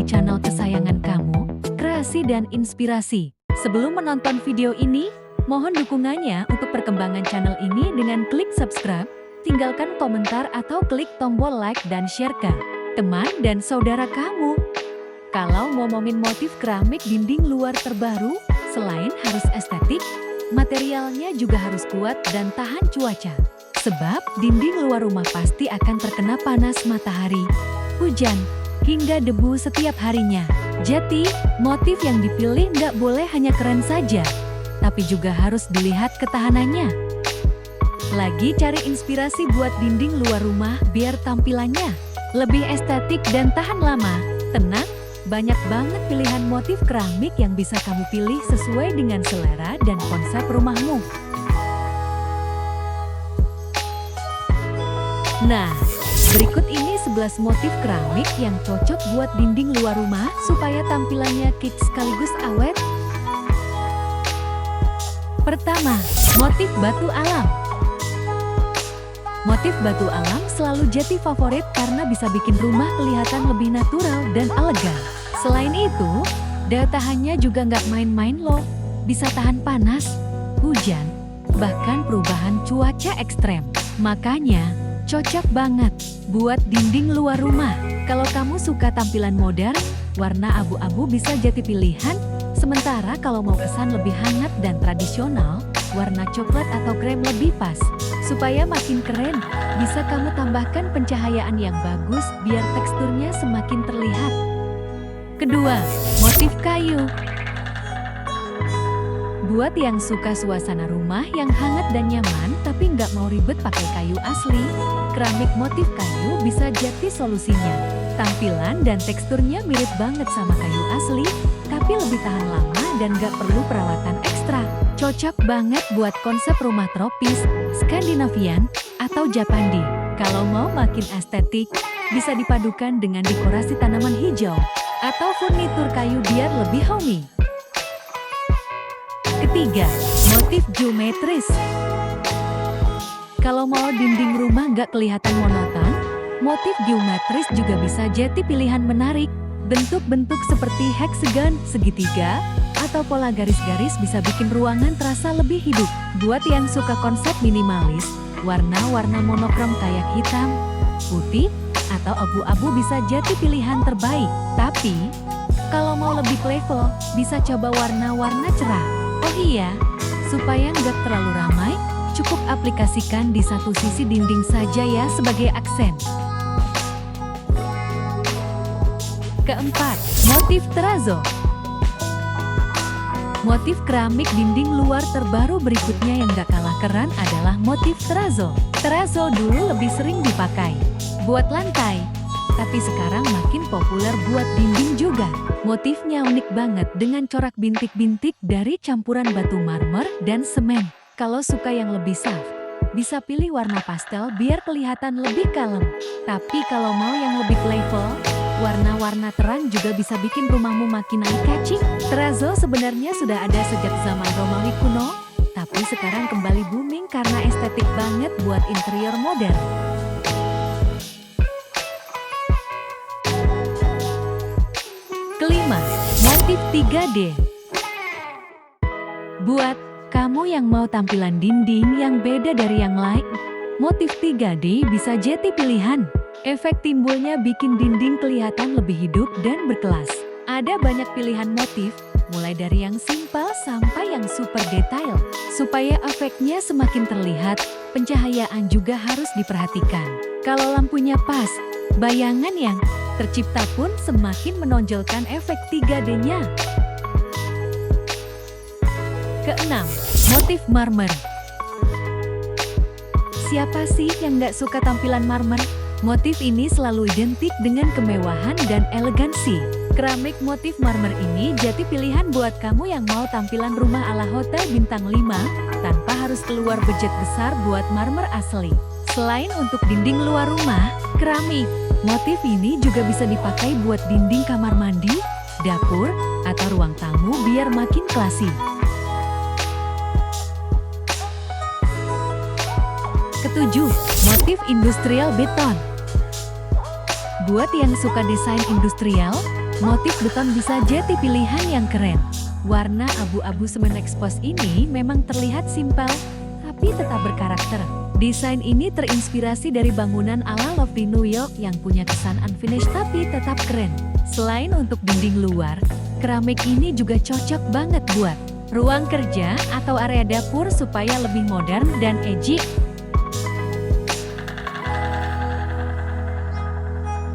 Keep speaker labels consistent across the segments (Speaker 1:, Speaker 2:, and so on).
Speaker 1: channel kesayangan kamu, Kreasi dan Inspirasi. Sebelum menonton video ini, mohon dukungannya untuk perkembangan channel ini dengan klik subscribe, tinggalkan komentar atau klik tombol like dan share ke teman dan saudara kamu. Kalau mau ngomongin motif keramik dinding luar terbaru, selain harus estetik, materialnya juga harus kuat dan tahan cuaca. Sebab dinding luar rumah pasti akan terkena panas matahari, hujan, hingga debu setiap harinya. Jadi, motif yang dipilih nggak boleh hanya keren saja, tapi juga harus dilihat ketahanannya. Lagi cari inspirasi buat dinding luar rumah biar tampilannya lebih estetik dan tahan lama? Tenang, banyak banget pilihan motif keramik yang bisa kamu pilih sesuai dengan selera dan konsep rumahmu. Nah, berikut ini 11 motif keramik yang cocok buat dinding luar rumah supaya tampilannya kece sekaligus awet. Pertama, motif batu alam. Motif batu alam selalu jadi favorit karena bisa bikin rumah kelihatan lebih natural dan elegan. Selain itu, daya tahannya juga nggak main-main loh. Bisa tahan panas, hujan, bahkan perubahan cuaca ekstrem. Makanya, cocok banget buat dinding luar rumah. Kalau kamu suka tampilan modern, warna abu-abu bisa jadi pilihan. Sementara kalau mau kesan lebih hangat dan tradisional, warna coklat atau krem lebih pas. Supaya makin keren, bisa kamu tambahkan pencahayaan yang bagus biar teksturnya semakin terlihat. Kedua, motif kayu. Buat yang suka suasana rumah yang hangat dan nyaman tapi nggak mau ribet pakai kayu asli, keramik motif kayu bisa jadi solusinya. Tampilan dan teksturnya mirip banget sama kayu asli, tapi lebih tahan lama dan nggak perlu perawatan ekstra. Cocok banget buat konsep rumah tropis, Skandinavian, atau Japandi. Kalau mau makin estetik, bisa dipadukan dengan dekorasi tanaman hijau atau furnitur kayu biar lebih homey. Ketiga, motif geometris. Kalau mau dinding rumah nggak kelihatan monoton, motif geometris juga bisa jadi pilihan menarik. Bentuk-bentuk seperti heksagon, segitiga, atau pola garis-garis bisa bikin ruangan terasa lebih hidup. Buat yang suka konsep minimalis, warna-warna monokrom kayak hitam, putih, atau abu-abu bisa jadi pilihan terbaik. Tapi, kalau mau lebih playful, bisa coba warna-warna cerah. Oh iya, supaya nggak terlalu ramai, cukup aplikasikan di satu sisi dinding saja ya sebagai aksen. Keempat, motif terrazzo. Motif keramik dinding luar terbaru berikutnya yang gak kalah keren adalah motif terrazzo. Terrazzo dulu lebih sering dipakai buat lantai, tapi sekarang makin populer buat dinding juga. Motifnya unik banget dengan corak bintik-bintik dari campuran batu marmer dan semen. Kalau suka yang lebih soft, bisa pilih warna pastel biar kelihatan lebih kalem. Tapi kalau mau yang lebih playful, warna-warna terang juga bisa bikin rumahmu makin eye-catching. Terrazzo sebenarnya sudah ada sejak zaman Romawi kuno, tapi sekarang kembali booming karena estetik banget buat interior modern. Kelima, motif 3D. Buat kamu yang mau tampilan dinding yang beda dari yang lain, motif 3D bisa jadi pilihan. Efek timbulnya bikin dinding kelihatan lebih hidup dan berkelas. Ada banyak pilihan motif, mulai dari yang simpel sampai yang super detail. Supaya efeknya semakin terlihat, pencahayaan juga harus diperhatikan. Kalau lampunya pas, bayangan yang tercipta pun semakin menonjolkan efek 3D-nya. Keenam, motif marmer. Siapa sih yang nggak suka tampilan marmer? Motif ini selalu identik dengan kemewahan dan elegansi. Keramik motif marmer ini jadi pilihan buat kamu yang mau tampilan rumah ala hotel bintang 5, tanpa harus keluar budget besar buat marmer asli. Selain untuk dinding luar rumah, keramik motif ini juga bisa dipakai buat dinding kamar mandi, dapur, atau ruang tamu biar makin klasik. Ketujuh, motif industrial beton. Buat yang suka desain industrial, Motif beton bisa jadi pilihan yang keren. Warna abu-abu semen expose ini memang terlihat simpel, tapi tetap berkarakter. Desain ini terinspirasi dari bangunan ala lofty New York yang punya kesan unfinished tapi tetap keren. Selain untuk dinding luar, keramik ini juga cocok banget buat ruang kerja atau area dapur supaya lebih modern dan edgy.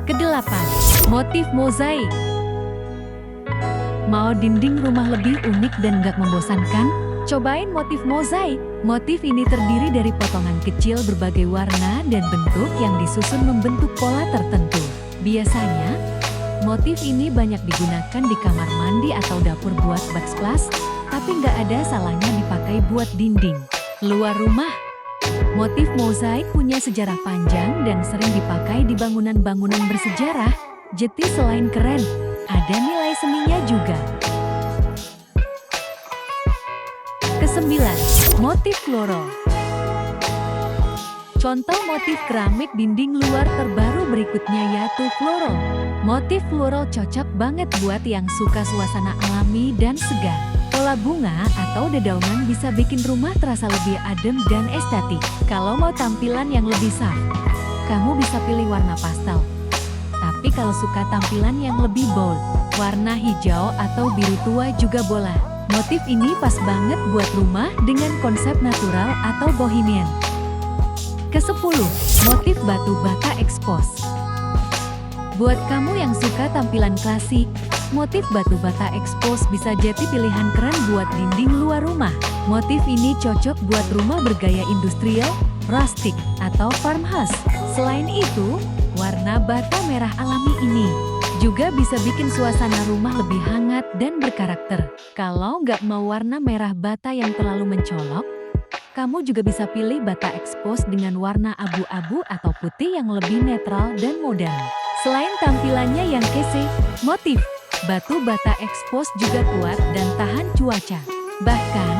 Speaker 1: Kedelapan, motif mozaik. Mau dinding rumah lebih unik dan gak membosankan? Cobain motif mozaik. Motif ini terdiri dari potongan kecil berbagai warna dan bentuk yang disusun membentuk pola tertentu. Biasanya, motif ini banyak digunakan di kamar mandi atau dapur buat backsplash, tapi nggak ada salahnya dipakai buat dinding luar rumah. Motif mozaik punya sejarah panjang dan sering dipakai di bangunan-bangunan bersejarah. Jadi selain keren, ada nilai seninya juga. Kesembilan, motif floral. Contoh motif keramik dinding luar terbaru berikutnya yaitu floral. Motif floral cocok banget buat yang suka suasana alami dan segar. Pola bunga atau dedaunan bisa bikin rumah terasa lebih adem dan estetik. Kalau mau tampilan yang lebih soft, kamu bisa pilih warna pastel. Tapi kalau suka tampilan yang lebih bold, warna hijau atau biru tua juga boleh. Motif ini pas banget buat rumah dengan konsep natural atau bohemian. Kesepuluh, motif batu bata expose. Buat kamu yang suka tampilan klasik, motif batu bata expose bisa jadi pilihan keren buat dinding luar rumah. Motif ini cocok buat rumah bergaya industrial, rustic, atau farmhouse. Selain itu, warna bata merah alami ini juga bisa bikin suasana rumah lebih hangat dan berkarakter. Kalau nggak mau warna merah bata yang terlalu mencolok, kamu juga bisa pilih bata expose dengan warna abu-abu atau putih yang lebih netral dan modern. Selain tampilannya yang kece, motif batu bata expose juga kuat dan tahan cuaca. Bahkan,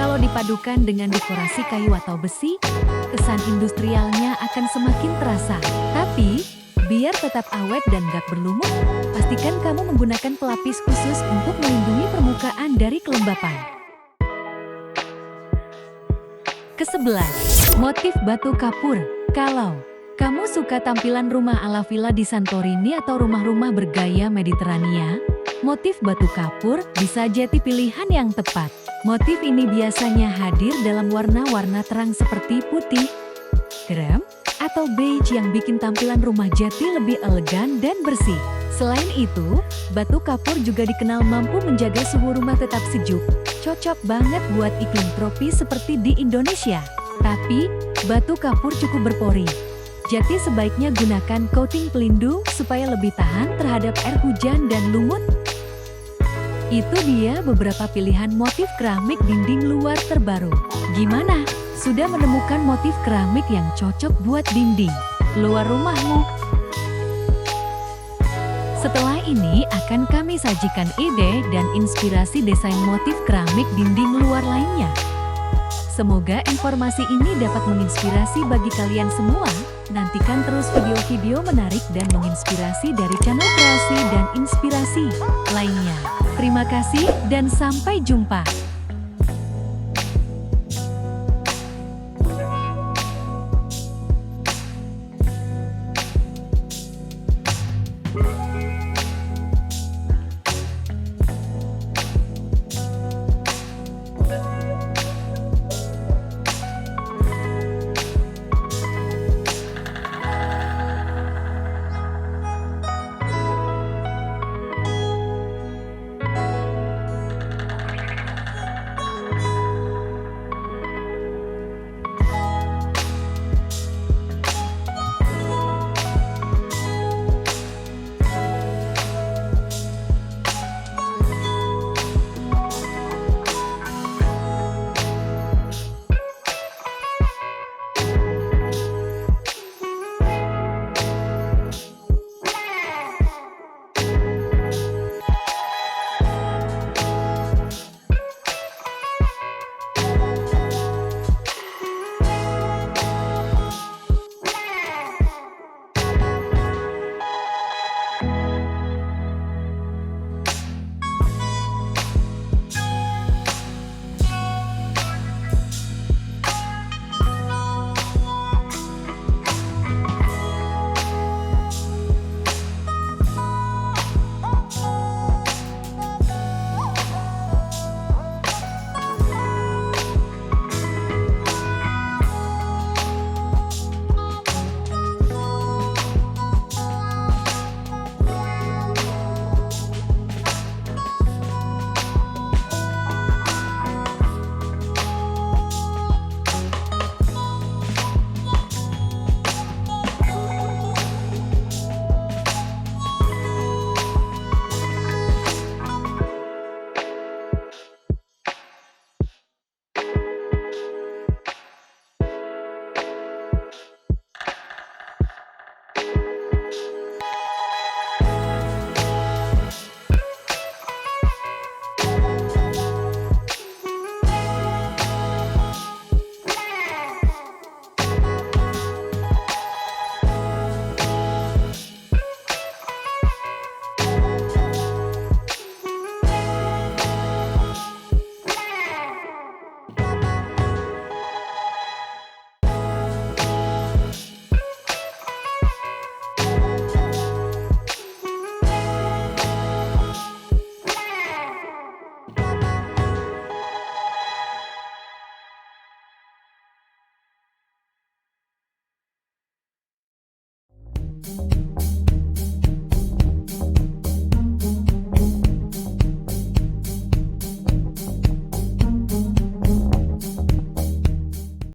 Speaker 1: kalau dipadukan dengan dekorasi kayu atau besi, kesan industrialnya akan semakin terasa. Tapi, biar tetap awet dan gak berlumut, pastikan kamu menggunakan pelapis khusus untuk melindungi permukaan dari kelembapan. Ke-11, motif batu kapur. Kalau kamu suka tampilan rumah ala villa di Santorini atau rumah-rumah bergaya Mediterania, motif batu kapur bisa jadi pilihan yang tepat. Motif ini biasanya hadir dalam warna-warna terang seperti putih, krem, atau beige yang bikin tampilan rumah jadi lebih elegan dan bersih. Selain itu, batu kapur juga dikenal mampu menjaga suhu rumah tetap sejuk. Cocok banget buat iklim tropis seperti di Indonesia. Tapi, batu kapur cukup berpori. Jadi sebaiknya gunakan coating pelindung supaya lebih tahan terhadap air hujan dan lumut. Itu dia beberapa pilihan motif keramik dinding luar terbaru. Gimana? Sudah menemukan motif keramik yang cocok buat dinding luar rumahmu? Setelah ini akan kami sajikan ide dan inspirasi desain motif keramik dinding luar lainnya. Semoga informasi ini dapat menginspirasi bagi kalian semua. Nantikan terus video-video menarik dan menginspirasi dari channel kreasi dan inspirasi lainnya. Terima kasih dan sampai jumpa.